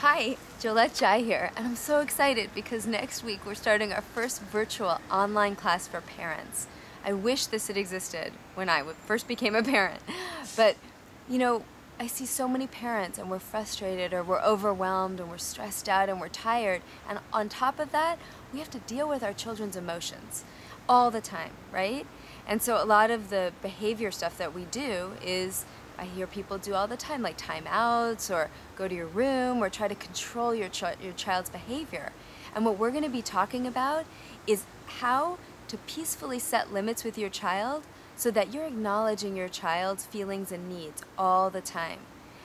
Hi, Jolette Jai here, and I'm so excited because next week we're starting our first virtual online class for parents. I wish this had existed when I first became a parent, but I see so many parents and we're frustrated or we're overwhelmed and we're stressed out and we're tired, and on top of that, we have to deal with our children's emotions all the time, right? And so a lot of the behavior stuff that we do is I hear people do all the time, like timeouts or go to your room or try to control your child's behavior. And what we're going to be talking about is how to peacefully set limits with your child so that you're acknowledging your child's feelings and needs all the time.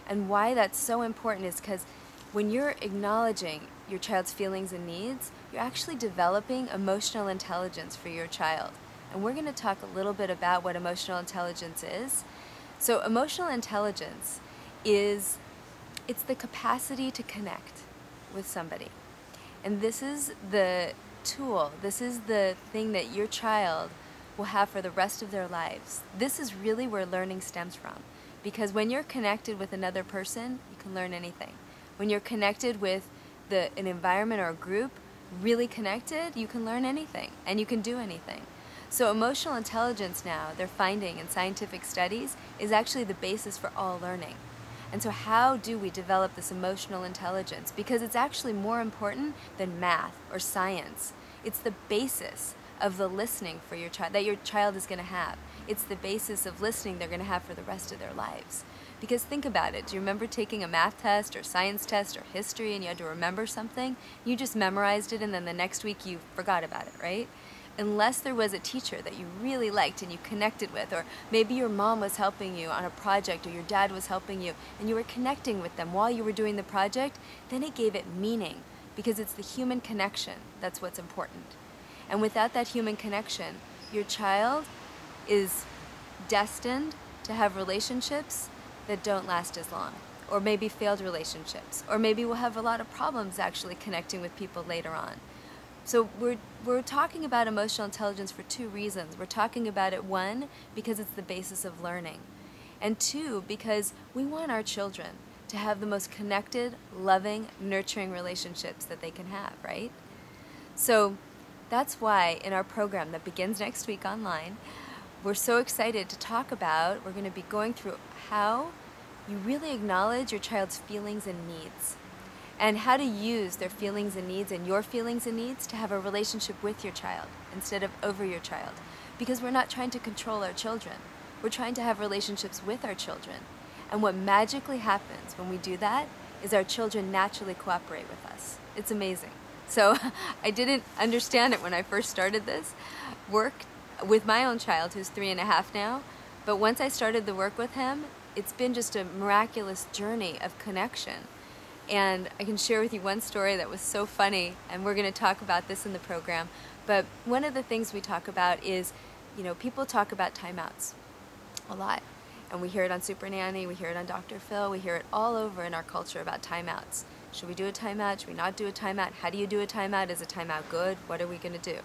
And why that's so important is because when you're acknowledging your child's feelings and needs, you're actually developing emotional intelligence for your child. And we're going to talk a little bit about what emotional intelligence is. So emotional intelligence it's the capacity to connect with somebody. And this is the tool, this is the thing that your child will have for the rest of their lives. This is really where learning stems from. Because when you're connected with another person, you can learn anything. When you're connected with an environment or a group, really connected, you can learn anything and you can do anything. So emotional intelligence now, they're finding in scientific studies, is actually the basis for all learning. And so how do we develop this emotional intelligence? Because it's actually more important than math or science. It's the basis of the listening for your child that your child is going to have. It's the basis of listening they're going to have for the rest of their lives. Because think about it. Do you remember taking a math test or science test or history and you had to remember something? You just memorized it and then the next week you forgot about it, right? Unless there was a teacher that you really liked and you connected with, or maybe your mom was helping you on a project or your dad was helping you and you were connecting with them while you were doing the project, then it gave it meaning because it's the human connection that's what's important. And without that human connection, your child is destined to have relationships that don't last as long, or maybe failed relationships, or maybe will have a lot of problems actually connecting with people later on. So we're talking about emotional intelligence for two reasons. We're talking about it, one, because it's the basis of learning, and two, because we want our children to have the most connected, loving, nurturing relationships that they can have, right? So that's why in our program that begins next week online, we're so excited to talk about, we're going to be going through how you really acknowledge your child's feelings and needs, and how to use their feelings and needs and your feelings and needs to have a relationship with your child instead of over your child. Because we're not trying to control our children. We're trying to have relationships with our children. And what magically happens when we do that is our children naturally cooperate with us. It's amazing. So I didn't understand it when I first started this work with my own child, who's 3.5 now. But once I started the work with him, it's been just a miraculous journey of connection. And I can share with you one story that was so funny, and we're going to talk about this in the program. But one of the things we talk about is, people talk about timeouts a lot. And we hear it on Super Nanny, we hear it on Dr. Phil, we hear it all over in our culture about timeouts. Should we do a timeout? Should we not do a timeout? How do you do a timeout? Is a timeout good? What are we going to do?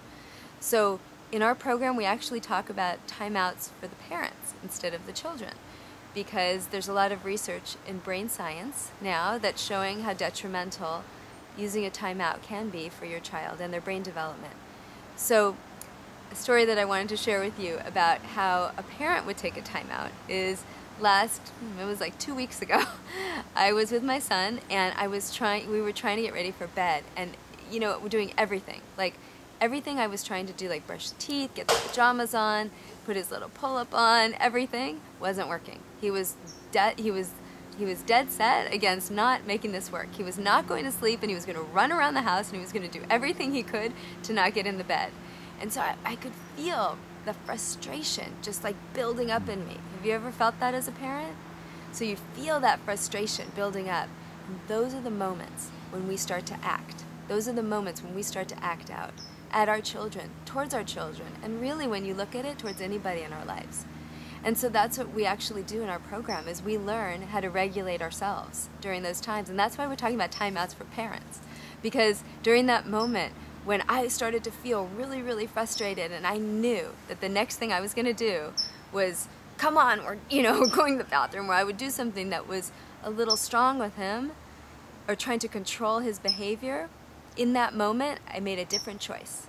So in our program, we actually talk about timeouts for the parents instead of the children, because there's a lot of research in brain science now that's showing how detrimental using a timeout can be for your child and their brain development. So a story that I wanted to share with you about how a parent would take a timeout is it was like 2 weeks ago. I was with my son and we were trying to get ready for bed, and we're doing everything. Like everything I was trying to do, like brush the teeth, get the pajamas on, put his little pull-up on, everything wasn't working. He was dead set against not making this work. He was not going to sleep, and he was going to run around the house, and he was going to do everything he could to not get in the bed. And so I could feel the frustration just like building up in me. Have you ever felt that as a parent? So you feel that frustration building up, and those are the moments when we start to act. Those are the moments when we start to act out at our children, towards our children, and really when you look at it, towards anybody in our lives. And so that's what we actually do in our program, is we learn how to regulate ourselves during those times. And that's why we're talking about timeouts for parents. Because during that moment, when I started to feel really, really frustrated, and I knew that the next thing I was going to do was, come on, we're going to the bathroom, where I would do something that was a little strong with him, or trying to control his behavior, in that moment, I made a different choice.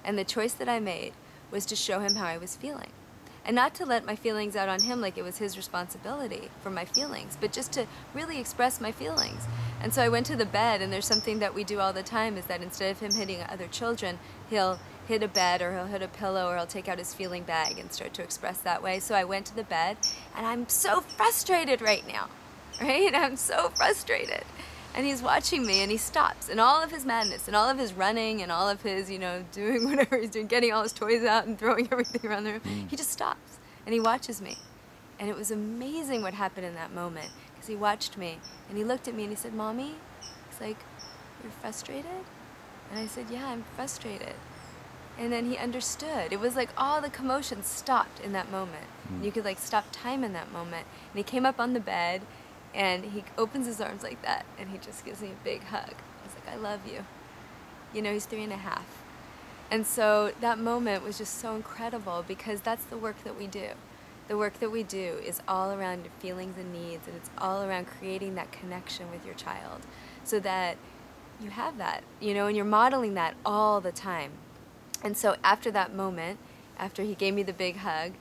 And the choice that I made was to show him how I was feeling. And not to let my feelings out on him like it was his responsibility for my feelings, but just to really express my feelings. And so I went to the bed, and there's something that we do all the time, is that instead of him hitting other children, he'll hit a bed, or he'll hit a pillow, or he'll take out his feeling bag and start to express that way. So I went to the bed, and I'm so frustrated right now, right? I'm so frustrated. And he's watching me, and he stops, and all of his madness and all of his running and all of his, doing whatever he's doing, getting all his toys out and throwing everything around the room, he just stops and he watches me. And it was amazing what happened in that moment, because he watched me and he looked at me and he said, "Mommy," he's like, "You're frustrated?" And I said, "Yeah, I'm frustrated." And then he understood. It was like all the commotion stopped in that moment. You could like stop time in that moment. And he came up on the bed, and he opens his arms like that, and he just gives me a big hug. He's like, "I love you." He's 3.5. And so that moment was just so incredible, because that's the work that we do. The work that we do is all around your feelings and needs, and it's all around creating that connection with your child so that you have that, and you're modeling that all the time. And so after that moment, after he gave me the big hug,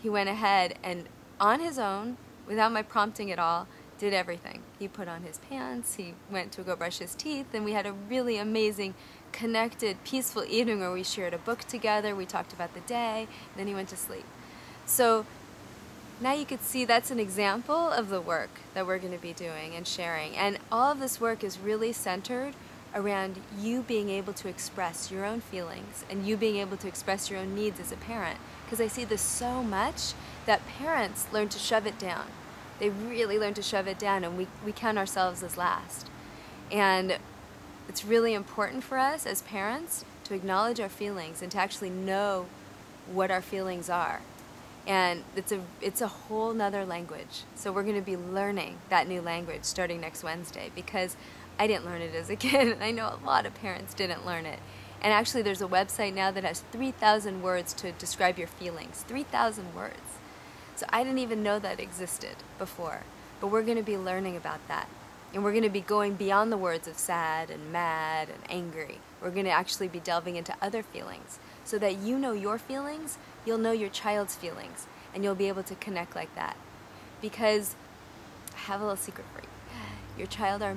he went ahead and on his own, without my prompting at all, did everything. He put on his pants, he went to go brush his teeth, and we had a really amazing, connected, peaceful evening where we shared a book together, we talked about the day, and then he went to sleep. So now you could see that's an example of the work that we're going to be doing and sharing. And all of this work is really centered around you being able to express your own feelings and you being able to express your own needs as a parent. Because I see this so much that parents learn to shove it down. They really learn to shove it down, and we count ourselves as last. And it's really important for us as parents to acknowledge our feelings and to actually know what our feelings are. And it's a whole nother language. So we're going to be learning that new language starting next Wednesday, because I didn't learn it as a kid, and I know a lot of parents didn't learn it. And actually there's a website now that has 3,000 words to describe your feelings. 3,000 words. So I didn't even know that existed before. But we're going to be learning about that. And we're going to be going beyond the words of sad and mad and angry. We're going to actually be delving into other feelings, so that you know your feelings, you'll know your child's feelings, and you'll be able to connect like that. Because I have a little secret for you. Your children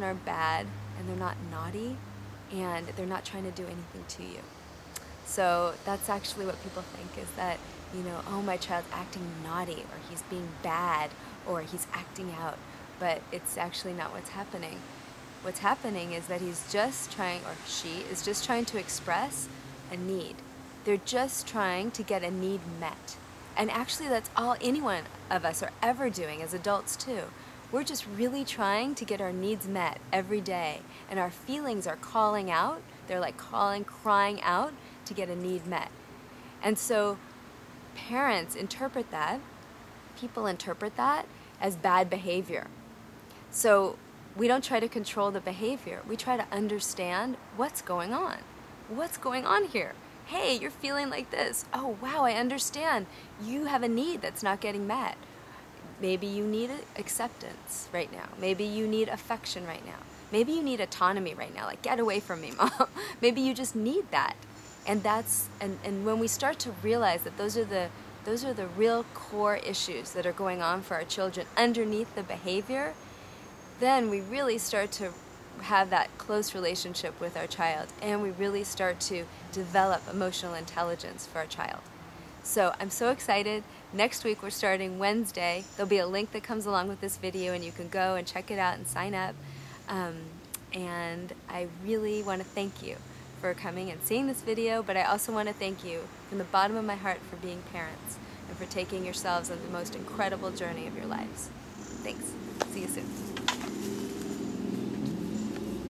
aren't bad, and they're not naughty, and they're not trying to do anything to you. So that's actually what people think, is that, oh, my child's acting naughty, or he's being bad, or he's acting out. But it's actually not what's happening. What's happening is that he's just trying, or she is just trying to express a need. They're just trying to get a need met. And actually that's all any one of us are ever doing as adults too. We're just really trying to get our needs met every day. And our feelings are calling out. They're like crying out to get a need met. And so parents interpret that, people interpret that as bad behavior. So we don't try to control the behavior. We try to understand what's going on. What's going on here? Hey, you're feeling like this. Oh, wow, I understand. You have a need that's not getting met. Maybe you need acceptance right now. Maybe you need affection right now. Maybe you need autonomy right now. Like, get away from me, Mom. Maybe you just need that. And when we start to realize that those are the real core issues that are going on for our children underneath the behavior, then we really start to have that close relationship with our child, and we really start to develop emotional intelligence for our child. So I'm so excited. Next week we're starting Wednesday. There'll be a link that comes along with this video, and you can go and check it out and sign up. And I really want to thank you for coming and seeing this video, but I also want to thank you from the bottom of my heart for being parents and for taking yourselves on the most incredible journey of your lives. Thanks. See you soon.